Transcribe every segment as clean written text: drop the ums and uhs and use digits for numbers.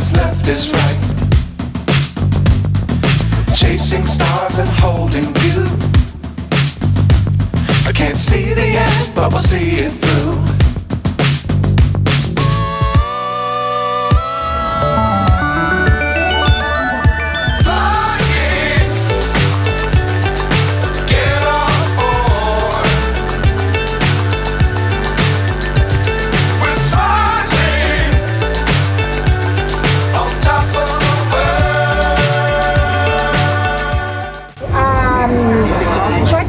what's left is right. Chasing stars and holding you. I can't see the end, but we'll see it through.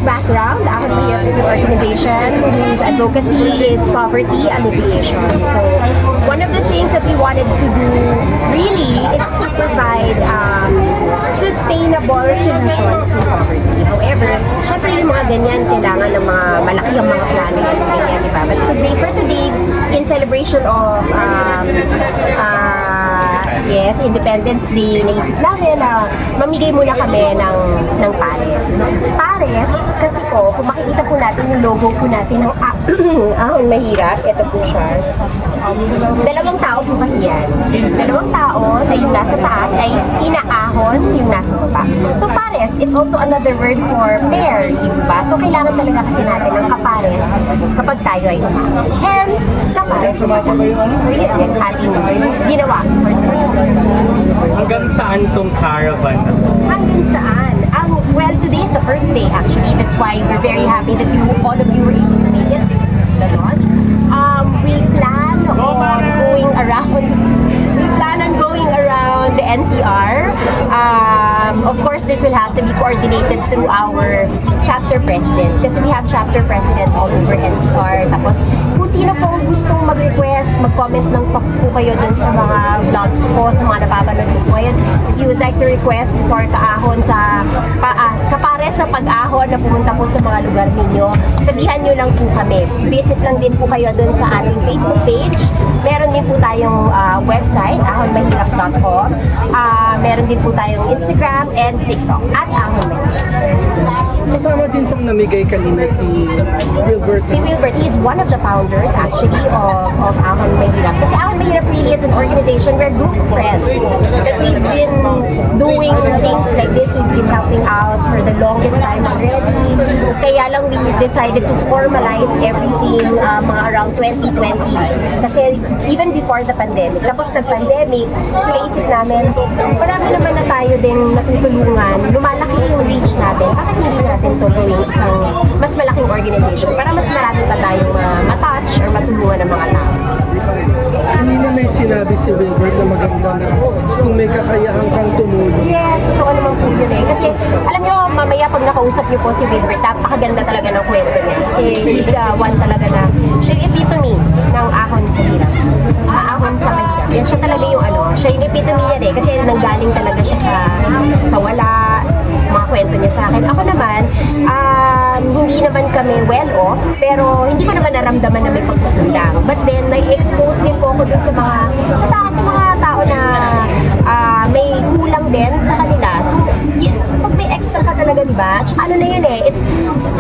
Background, actually, is an organization whose advocacy is poverty alleviation. So, one of the things that we wanted to do really is to provide sustainable solutions to poverty. However, syempre yung mga ganyan, kailangan ng mga malaki ang mga plano ng ganyan, di ba? But for today, in celebration of Independence Day, naisip namin na mamigay muna kami ng pares. Pares, kasi po, kung makikita po natin yung logo po natin ng Ahon Mahirap, ito po siya. Dalawang tao po kasi yan. Dalawang tao na yung nasa taas ay inaahon yung nasa baba. So pares, it's also another word for pair, diba? So kailangan talaga kasi natin ng kapares kapag tayo ay umahon. Hence, kapares. So yun, yung ating ginawa. Hanggang saan tong caravan? Hanggang saan? Well, today is the first day actually. That's why we're very happy that all of you were able to make it. This is the launch. We plan on going around. We plan on going around the NCR. Of course, this will have to be coordinated through our chapter presidents kasi we have chapter presidents all over NCR. Tapos, kung sino po gustong mag-request, mag-comment lang po kayo dun sa mga vlogs po, sa mga napapanood po kayo. If you would like to request for kaahon kapare sa pag-ahon na pumunta po sa mga lugar ninyo, sabihan nyo lang po kami. Visit lang din po kayo dun sa ating Facebook page. Meron din po tayong website, ahonmahirap.com. Meron din po tayong Instagram and TikTok at Ahon Mahirap. Kasama din pong namigay kanina si Wilbert. Si Wilbert, he's one of the founders actually of Ahon Mahirap. Kasi Ahon Mahirap really is an organization, we're a group of friends that we've been doing things like this. We've been helping out for the longest time already. Kaya lang we decided to formalize everything mga around 2020. Kasi even before the pandemic, tapos nag-pandemic, so naisip namin, marami naman na tayo din natutulungan, lumalaki yung reach natin, bakit hindi natin to gawin isang mas malaking organization para mas marami pa tayong matouch or matulungan ng mga tao. Hindi na may sinabi si Wilbert na maganda na kung may kakayahan kang tumulong. Yes, totoo naman po yun eh. Kasi alam nyo, mamaya pag nakausap nyo po si Wilbert, napakaganda talaga ng kwento niya. Kasi he's the one talaga na, siya yung epitome ng ahon sa hirap. Ahon sa mahirap. Yan siya talaga yung siya yung epitome niya eh. Kasi nanggaling talaga siya sa wala, mga kwento niya sa akin. Ako naman, hindi naman kami well off, pero hindi ko naman naramdaman na may pagkukulang. But then, na-expose din po ako dun sa mga tao na may kulang din sa kanila. So, pag may extra ka talaga, di ba? Tsaka na yun eh,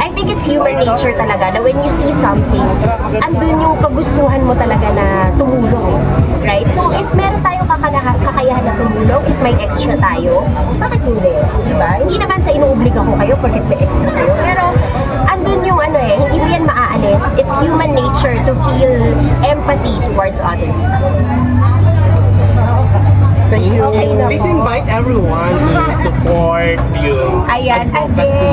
I think it's human nature talaga na when you see something, andun yung kagustuhan mo talaga na tumulong eh. Right? So, if meron tayong kakayahan na tumulong, if may extra tayo, bakit hindi? Di ba? Hindi naman sa inuobliga ko kayo porque may extra kayo. Pero, andun yung hindi mo yan maaalis. It's human nature to feel empathy towards other people. Thank you. Okay na Please po. invite everyone to support you. Ayan, advocacy.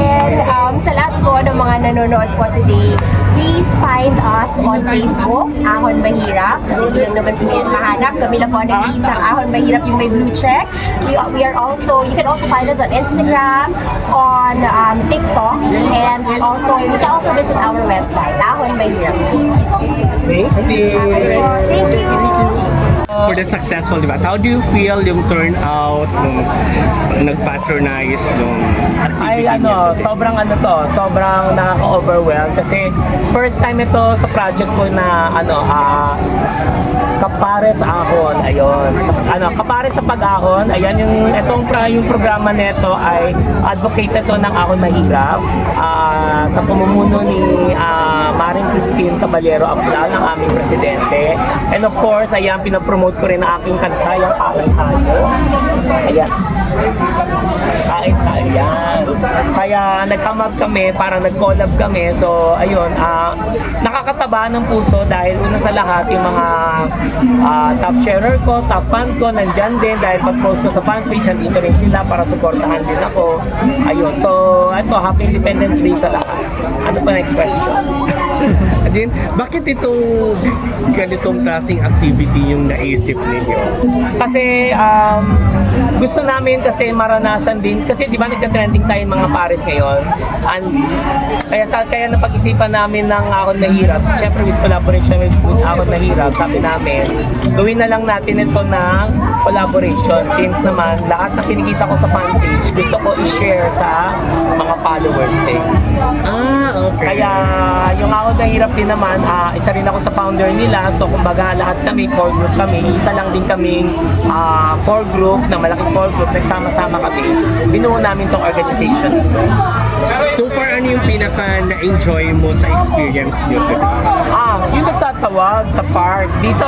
again, sa lahat po ng mga nanonood po today, please find us on Facebook, Ahon Mahirap. Hindi lang naman po yan mahanap. Kami lang po nag-iisang Ahon Mahirap yung may blue check. We are also, you can also find us on Instagram, on TikTok, and you can also visit our website, Ahon Mahirap. Thanks, dear. Thank you. For the successful, di ba? How do you feel yung turnout nung nag-patronize nung Ay activity niya? sobrang sobrang nakaka-overwhelm kasi first time ito sa project ko na Kapares Ahon, ayun. Kapares sa Pag-ahon, ayan yung programa nito ay advocate ito ng Ahon Mahirap sa pamumuno ni Maring Christine Caballero Aplal, ang aming presidente. And of course, ayan pinapromote pinapanood ko rin ang aking kanta, yung Kain Tayo. Ayan. Kain tayo yan. Kaya nag-come up kami, parang nag-collab kami. So, ayun, nakakataba ng puso dahil una sa lahat, yung mga top sharer ko, top fan ko, nandyan din dahil pag-post ko sa fanpage, nandito rin sila para supportahan din ako. Ayun, so, ito, Happy Independence Day sa lahat. Ano pa next question? Again, bakit itong ganitong klaseng activity yung naisip ninyo? Kasi gusto namin kasi maranasan din kasi di ba nagka-trending tayo mga pares ngayon, and kaya napag-isipan namin ng Ahon Mahirap, syempre with collaboration with Ahon Mahirap, sabi namin gawin na lang natin ito ng collaboration since naman lahat na kinikita ko sa fanpage gusto ko i-share sa mga followers din. Okay. Kaya yung Ahon Mahirap din naman, isa rin ako sa founder nila. So kumbaga lahat kami, core group kami. Isa lang din kaming core group, na malaking core group. Nagsama-sama kami. Binuo namin tong organization. So far, ano yung pinaka na-enjoy mo sa experience nyo today? Yung nagtatawag sa park. Dito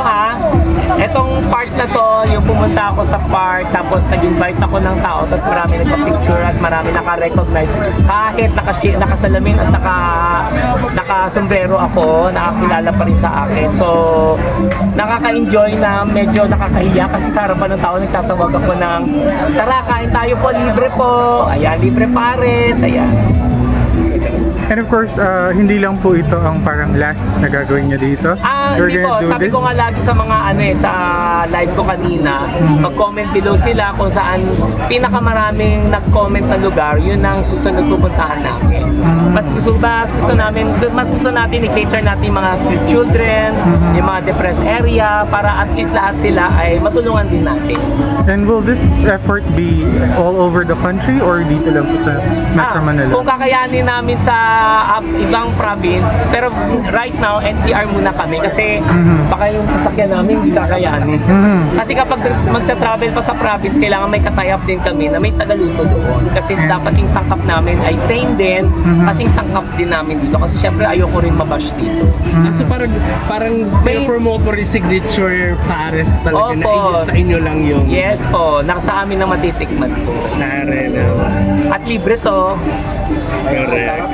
etong park na to, yung pumunta ako sa park, tapos nag-invite ako ng tao, tapos marami nagpa-picture at marami naka-recognize. Kahit nakasalamin at naka-sombrero ako, nakakilala pa rin sa akin. So, nakaka-enjoy na medyo nakakahiya kasi sa harapan ng tao nagtatawag ako ng, tara, kain tayo po, libre po. Ayan, libre pares. Ayan. And of course, hindi lang po ito ang parang last na gagawin niyo dito. You're Hindi po. gonna do Sabi this? ko nga lagi sa mga sa live ko kanina, mag-comment below sila kung saan pinakamaraming nag-comment na lugar, yun ang susunod pupuntahan namin. Mas gusto natin i-cater natin yung mga street children, yung mga depressed area, para at least lahat sila ay matulungan din natin. And will this effort be all over the country or dito lang po sa Metro Manila? Kung kakayanin namin sa ibang province, pero right now NCR muna kami kasi baka yung sasakyan namin hindi kakayanin. Kasi kapag magta-travel pa sa province, kailangan may katayap din kami na may tagaluto doon. Kasi dapat yung sangkap namin ay same din, kasing sangkap din namin dito. Kasi syempre ayoko rin mabash dito. So parang may promote mo rin signature pares talaga na Opo. sa inyo lang yung Yes po, nasa amin na matitikman po. nare na. At libre to. Correct.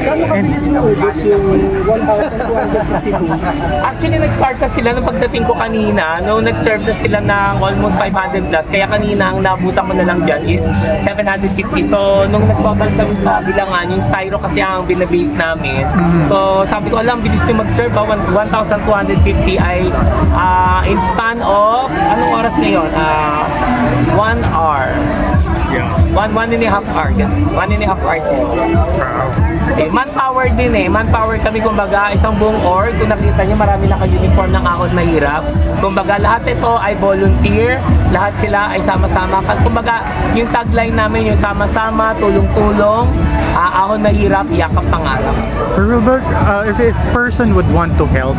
Actually, nag-start na sila nung pagdating ko kanina. Nung nag-serve na sila ng almost 500 plus. Kaya kanina, ang nabutan ko na lang dyan is 750. So, nung nag-total kami sa bilangan, yung styro kasi ang binabase namin. So, sabi ko, alam, bilis nyo mag-serve. 1,250 ay in span of, anong oras ngayon? 1 hour. Yeah. One and a half hour. 1.5 hour. Manpower din Manpower kami, kumbaga, isang buong org. Kung nakita niyo, marami naka-uniform ng Ahon Mahirap. Kumbaga, lahat ito ay volunteer. Lahat sila ay sama-sama. Kumbaga, yung tagline namin, yung sama-sama, tulong-tulong, Ahon Mahirap, yakap pangarap. Robert, if a person would want to help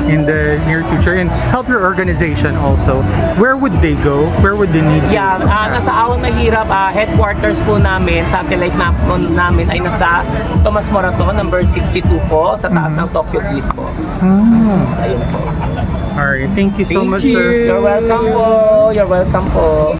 in the near future and help your organization also, where would they go? Where would they need Yeah, to? nasa Ahon Mahirap, headquarters po namin, satellite map po namin ay nasa Tomas Morato, number 62 po, sa taas ng Tokyo Beach po. Ayun po. Alright, thank you so Thank much, you. sir. You're welcome po. You're welcome po.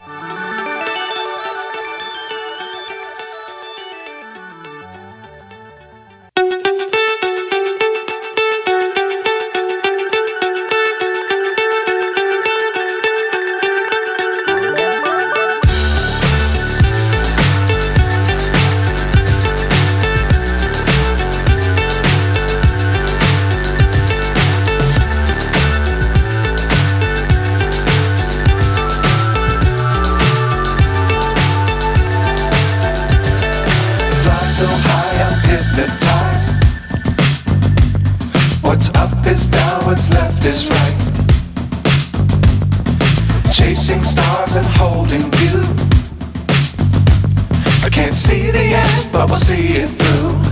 Fly so high, I'm hypnotized. What's up is down, what's left is right. Chasing stars and holding you. I can't see the end, but we'll see it through.